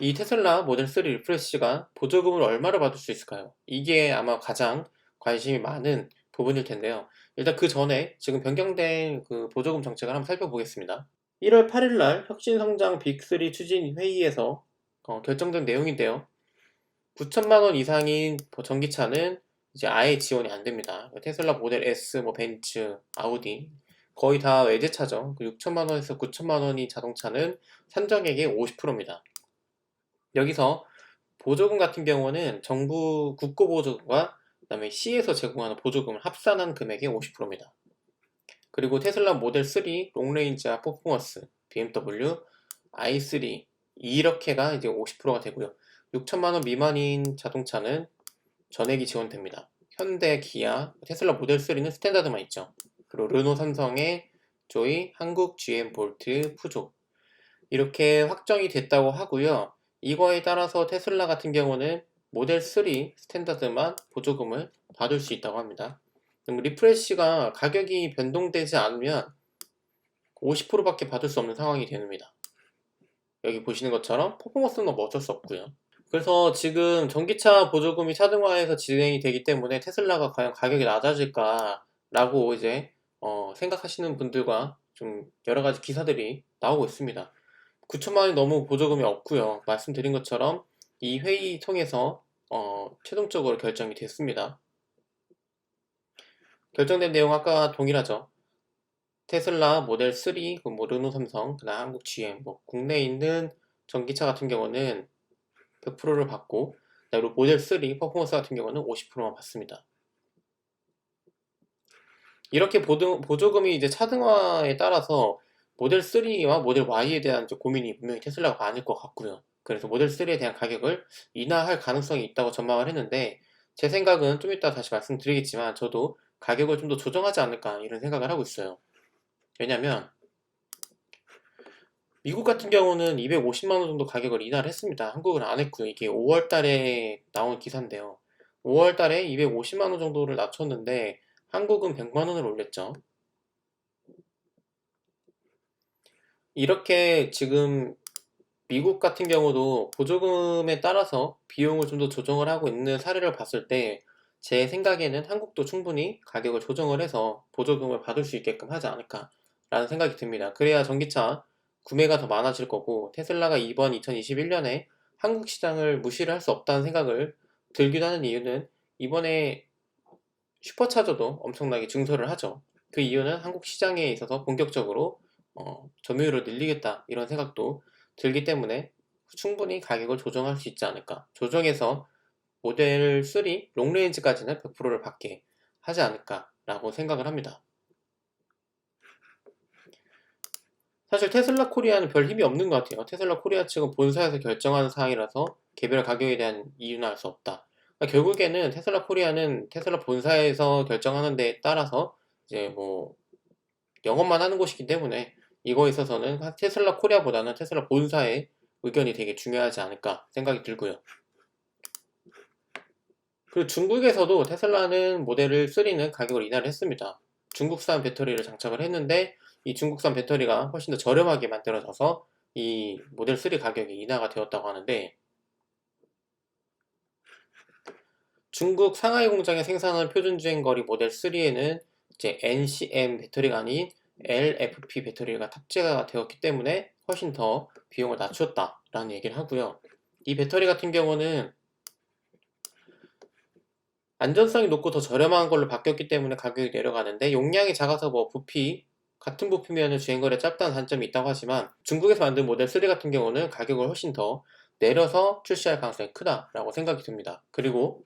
이 테슬라 모델 3 리프레시가 보조금을 얼마를 받을 수 있을까요? 이게 아마 가장 관심이 많은 부분일 텐데요. 일단 그 전에 지금 변경된 그 보조금 정책을 한번 살펴보겠습니다. 1월 8일 날 혁신성장 빅3 추진 회의에서 결정된 내용인데요. 9천만 원 이상인 전기차는 이제 아예 지원이 안 됩니다. 테슬라 모델 S, 뭐 벤츠, 아우디 거의 다 외제차죠. 6천만 원에서 9천만 원인 자동차는 산정액의 50%입니다. 여기서 보조금 같은 경우는 정부 국고 보조금과 그다음에 시에서 제공하는 보조금을 합산한 금액의 50%입니다. 그리고 테슬라 모델 3 롱레인지와 퍼포먼스, BMW i3 이렇게가 이제 50%가 되고요. 6천만 원 미만인 자동차는 전액이 지원됩니다. 현대, 기아, 테슬라 모델 3는 스탠다드만 있죠. 그리고 르노, 삼성의 조이, 한국, GM, 볼트, 푸조 이렇게 확정이 됐다고 하고요. 이거에 따라서 테슬라 같은 경우는 모델 3 스탠다드만 보조금을 받을 수 있다고 합니다. 그럼 리프레시가 가격이 변동되지 않으면 50%밖에 받을 수 없는 상황이 됩니다. 여기 보시는 것처럼 퍼포먼스는 뭐 어쩔 수 없고요. 그래서 지금 전기차 보조금이 차등화해서 진행이 되기 때문에 테슬라가 과연 가격이 낮아질까 라고 이제 생각하시는 분들과 좀 여러 가지 기사들이 나오고 있습니다. 9천만 원이 너무 보조금이 없고요. 말씀드린 것처럼 이 회의 통해서 최종적으로 결정이 됐습니다. 결정된 내용 아까 동일하죠. 테슬라 모델 3, 뭐 르노, 삼성, 그다음 한국 GM, 뭐 국내에 있는 전기차 같은 경우는 100%를 받고, 그리고 모델 3 퍼포먼스 같은 경우는 50%만 받습니다. 이렇게 보조금이 이제 차등화에 따라서 모델 3와 모델 Y에 대한 고민이 분명히 테슬라가 많을 것 같고요. 그래서 모델 3에 대한 가격을 인하할 가능성이 있다고 전망을 했는데, 제 생각은 좀 이따 다시 말씀드리겠지만 저도 가격을 좀 더 조정하지 않을까 이런 생각을 하고 있어요. 왜냐면 미국 같은 경우는 250만 원 정도 가격을 인하를 했습니다. 한국은 안 했고요. 이게 5월 달에 나온 기사인데요. 5월 달에 250만 원 정도를 낮췄는데 한국은 100만 원을 올렸죠. 이렇게 지금 미국 같은 경우도 보조금에 따라서 비용을 좀 더 조정을 하고 있는 사례를 봤을 때 제 생각에는 한국도 충분히 가격을 조정을 해서 보조금을 받을 수 있게끔 하지 않을까라는 생각이 듭니다. 그래야 전기차 구매가 더 많아질 거고 테슬라가 이번 2021년에 한국 시장을 무시를 할 수 없다는 생각을 들기도 하는 이유는 이번에 슈퍼차저도 엄청나게 증설을 하죠. 그 이유는 한국 시장에 있어서 본격적으로 점유율을 늘리겠다 이런 생각도 들기 때문에 충분히 가격을 조정할 수 있지 않을까. 조정해서 모델 3 롱레인지까지는 100%를 받게 하지 않을까라고 생각을 합니다. 사실 테슬라 코리아는 별 힘이 없는 것 같아요. 테슬라 코리아 측은 본사에서 결정하는 사항이라서 개별 가격에 대한 이유는 알 수 없다. 그러니까 결국에는 테슬라 코리아는 테슬라 본사에서 결정하는 데 따라서 이제 뭐 영업만 하는 곳이기 때문에 이거에 있어서는 테슬라 코리아보다는 테슬라 본사의 의견이 되게 중요하지 않을까 생각이 들고요. 그리고 중국에서도 테슬라는 모델 3는 가격을 인하를 했습니다. 중국산 배터리를 장착을 했는데 이 중국산 배터리가 훨씬 더 저렴하게 만들어져서 이 모델 3 가격이 인하가 되었다고 하는데 중국 상하이 공장에 생산한 표준주행거리 모델 3에는 이제 NCM 배터리가 아닌 LFP 배터리가 탑재가 되었기 때문에 훨씬 더 비용을 낮췄다라는 얘기를 하고요. 이 배터리 같은 경우는 안전성이 높고 더 저렴한 걸로 바뀌었기 때문에 가격이 내려가는데 용량이 작아서 뭐 부피 같은 부피면 주행거리가 짧다는 단점이 있다고 하지만 중국에서 만든 모델 3 같은 경우는 가격을 훨씬 더 내려서 출시할 가능성이 크다라고 생각이 듭니다. 그리고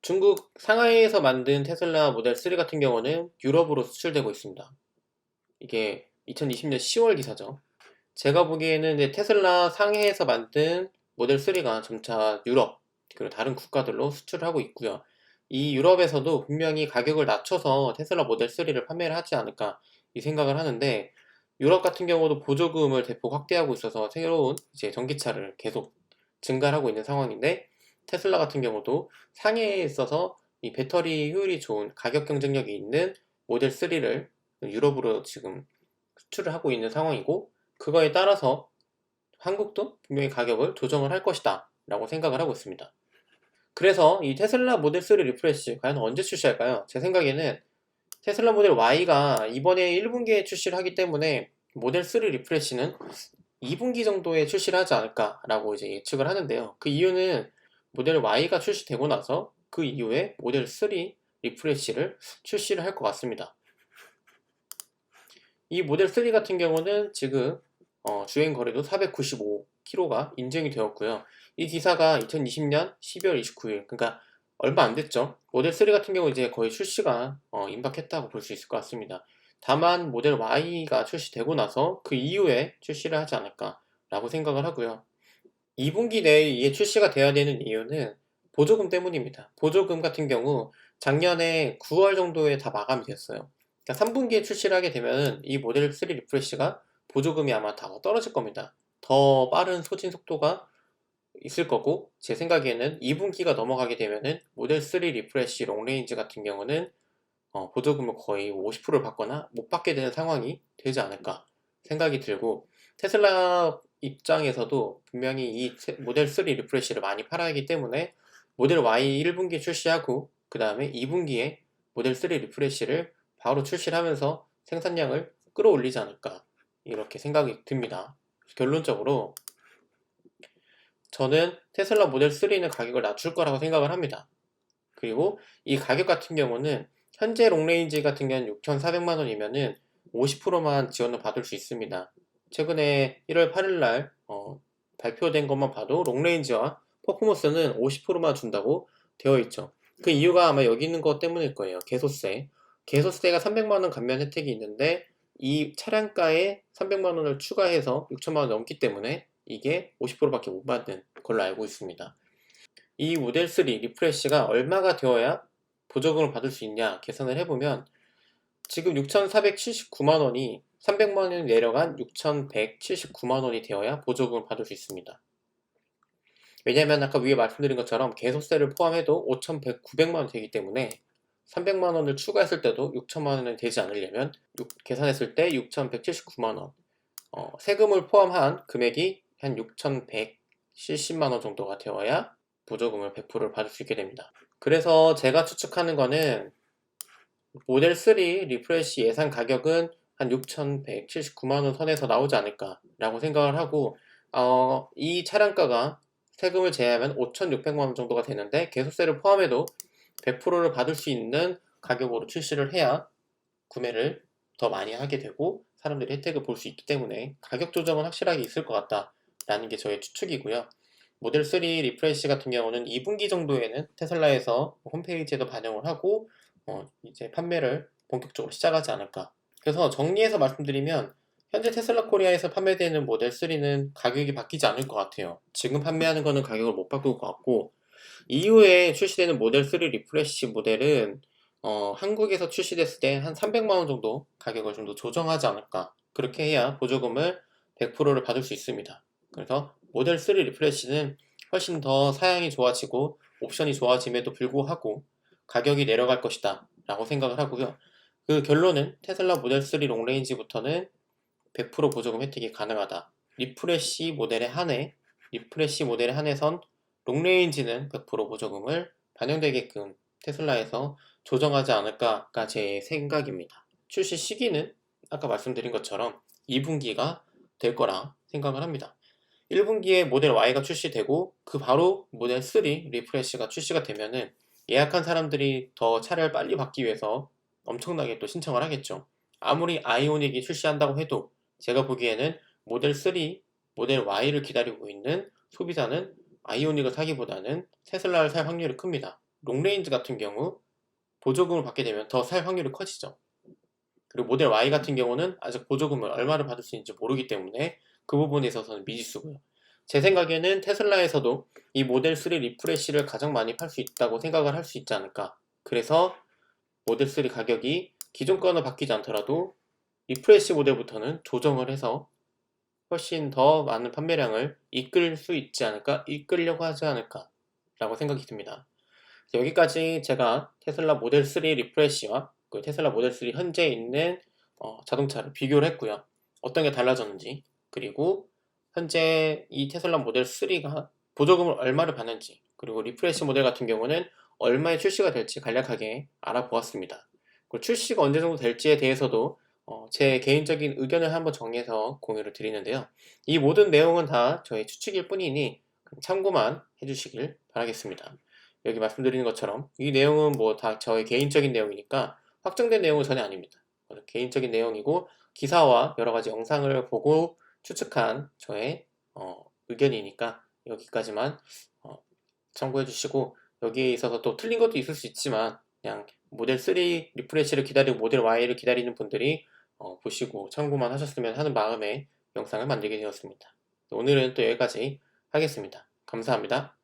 중국 상하이에서 만든 테슬라 모델 3 같은 경우는 유럽으로 수출되고 있습니다. 이게 2020년 10월 기사죠. 제가 보기에는 테슬라 상해에서 만든 모델 3가 점차 유럽 그리고 다른 국가들로 수출을 하고 있고요. 이 유럽에서도 분명히 가격을 낮춰서 테슬라 모델 3를 판매를 하지 않을까 이 생각을 하는데 유럽 같은 경우도 보조금을 대폭 확대하고 있어서 새로운 이제 전기차를 계속 증가를 하고 있는 상황인데 테슬라 같은 경우도 상해에 있어서 이 배터리 효율이 좋은 가격 경쟁력이 있는 모델 3를 유럽으로 지금 수출을 하고 있는 상황이고 그거에 따라서 한국도 분명히 가격을 조정을 할 것이다 라고 생각을 하고 있습니다. 그래서 이 테슬라 모델 3 리프레시 과연 언제 출시할까요? 제 생각에는 테슬라 모델 Y가 이번에 1분기에 출시를 하기 때문에 모델 3 리프레시는 2분기 정도에 출시를 하지 않을까라고 이제 예측을 하는데요. 그 이유는 모델 Y가 출시되고 나서 그 이후에 모델 3 리프레시를 출시를 할 것 같습니다. 이 모델 3 같은 경우는 지금 주행 거리도 495km가 인증이 되었고요. 이 기사가 2020년 12월 29일, 그러니까 얼마 안 됐죠. 모델 3 같은 경우 이제 거의 출시가 임박했다고 볼 수 있을 것 같습니다. 다만 모델 Y가 출시되고 나서 그 이후에 출시를 하지 않을까라고 생각을 하고요. 2분기 내에 이게 출시가 돼야 되는 이유는 보조금 때문입니다. 보조금 같은 경우 작년에 9월 정도에 다 마감이 됐어요. 그러니까 3분기에 출시를 하게 되면 이 모델 3 리프레시가 보조금이 아마 다 떨어질 겁니다. 더 빠른 소진 속도가 있을 거고, 제 생각에는 2분기가 넘어가게 되면은 모델 3 리프레시 롱레인지 같은 경우는 보조금을 거의 50%를 받거나 못 받게 되는 상황이 되지 않을까 생각이 들고, 테슬라 입장에서도 분명히 이 모델 3 리프레시를 많이 팔아야 하기 때문에 모델 Y 1분기에 출시하고 그 다음에 2분기에 모델 3 리프레시를 바로 출시를 하면서 생산량을 끌어올리지 않을까 이렇게 생각이 듭니다. 결론적으로 저는 테슬라 모델 3는 가격을 낮출 거라고 생각을 합니다. 그리고 이 가격 같은 경우는 현재 롱레인지 같은 경우는 6,400만 원이면은 50%만 지원을 받을 수 있습니다. 최근에 1월 8일 날 발표된 것만 봐도 롱레인지와 퍼포먼스는 50%만 준다고 되어 있죠. 그 이유가 아마 여기 있는 것 때문일 거예요. 개소세. 개소세가 300만 원 감면 혜택이 있는데 이 차량가에 300만 원을 추가해서 6천만 원 넘기 때문에 이게 50%밖에 못 받는 걸로 알고 있습니다. 이 모델 3 리프레시가 얼마가 되어야 보조금을 받을 수 있냐 계산을 해보면 지금 6,479만 원이 300만 원이 내려간 6,179만 원이 되어야 보조금을 받을 수 있습니다. 왜냐하면 아까 위에 말씀드린 것처럼 개소세를 포함해도 5,900만 원 되기 때문에 300만 원을 추가했을 때도 6천만 원이 되지 않으려면 계산했을 때 6,179만 원 세금을 포함한 금액이 한 6,170만 원 정도가 되어야 보조금을 100%를 받을 수 있게 됩니다. 그래서 제가 추측하는 거는 모델 3 리프레시 예상 가격은 한 6,179만 원 선에서 나오지 않을까 라고 생각을 하고 이 차량가가 세금을 제외하면 5,600만 원 정도가 되는데 개소세를 포함해도 100%를 받을 수 있는 가격으로 출시를 해야 구매를 더 많이 하게 되고 사람들이 혜택을 볼 수 있기 때문에 가격 조정은 확실하게 있을 것 같다라는 게 저의 추측이고요. 모델 3 리프레시 같은 경우는 2분기 정도에는 테슬라에서 홈페이지에도 반영을 하고 이제 판매를 본격적으로 시작하지 않을까. 그래서 정리해서 말씀드리면 현재 테슬라 코리아에서 판매되는 모델 3는 가격이 바뀌지 않을 것 같아요. 지금 판매하는 거는 가격을 못 바꿀 것 같고 이후에 출시되는 모델 3 리프레시 모델은 한국에서 출시됐을 때 한 300만 원 정도 가격을 좀 더 조정하지 않을까. 그렇게 해야 보조금을 100%를 받을 수 있습니다. 그래서 모델 3 리프레시는 훨씬 더 사양이 좋아지고 옵션이 좋아짐에도 불구하고 가격이 내려갈 것이다 라고 생각을 하고요. 그 결론은 테슬라 모델 3 롱레인지부터는 100% 보조금 혜택이 가능하다. 리프레시 모델에 한해선 롱레인지는 100% 보조금을 반영되게끔 테슬라에서 조정하지 않을까가 제 생각입니다. 출시 시기는 아까 말씀드린 것처럼 2분기가 될 거라 생각을 합니다. 1분기에 모델 Y가 출시되고 그 바로 모델 3 리프레시가 출시가 되면은 예약한 사람들이 더 차를 빨리 받기 위해서 엄청나게 또 신청을 하겠죠. 아무리 아이오닉이 출시한다고 해도 제가 보기에는 모델 3, 모델 Y를 기다리고 있는 소비자는 아이오닉을 사기보다는 테슬라를 살 확률이 큽니다. 롱레인지 같은 경우 보조금을 받게 되면 더 살 확률이 커지죠. 그리고 모델 Y 같은 경우는 아직 보조금을 얼마를 받을 수 있는지 모르기 때문에 그 부분에 있어서는 미지수고요. 제 생각에는 테슬라에서도 이 모델 3 리프레시를 가장 많이 팔 수 있다고 생각을 할 수 있지 않을까. 그래서 모델 3 가격이 기존 거는 바뀌지 않더라도 리프레시 모델부터는 조정을 해서 훨씬 더 많은 판매량을 이끌 수 있지 않을까, 이끌려고 하지 않을까 라고 생각이 듭니다. 여기까지 제가 테슬라 모델 3 리프레시와 그 테슬라 모델 3 현재 있는 자동차를 비교를 했고요. 어떤 게 달라졌는지, 그리고 현재 이 테슬라 모델 3가 보조금을 얼마를 받는지, 그리고 리프레시 모델 같은 경우는 얼마에 출시가 될지 간략하게 알아보았습니다. 그리고 출시가 언제 정도 될지에 대해서도 제 개인적인 의견을 한번 정리해서 공유를 드리는데요. 이 모든 내용은 다 저의 추측일 뿐이니 참고만 해주시길 바라겠습니다. 여기 말씀드리는 것처럼 이 내용은 뭐 다 저의 개인적인 내용이니까 확정된 내용은 전혀 아닙니다. 개인적인 내용이고 기사와 여러 가지 영상을 보고 추측한 저의 의견이니까 여기까지만 참고해 주시고, 여기에 있어서 또 틀린 것도 있을 수 있지만 그냥 모델 3 리프레시를 기다리고 모델 Y를 기다리는 분들이 보시고 참고만 하셨으면 하는 마음에 영상을 만들게 되었습니다. 오늘은 또 여기까지 하겠습니다. 감사합니다.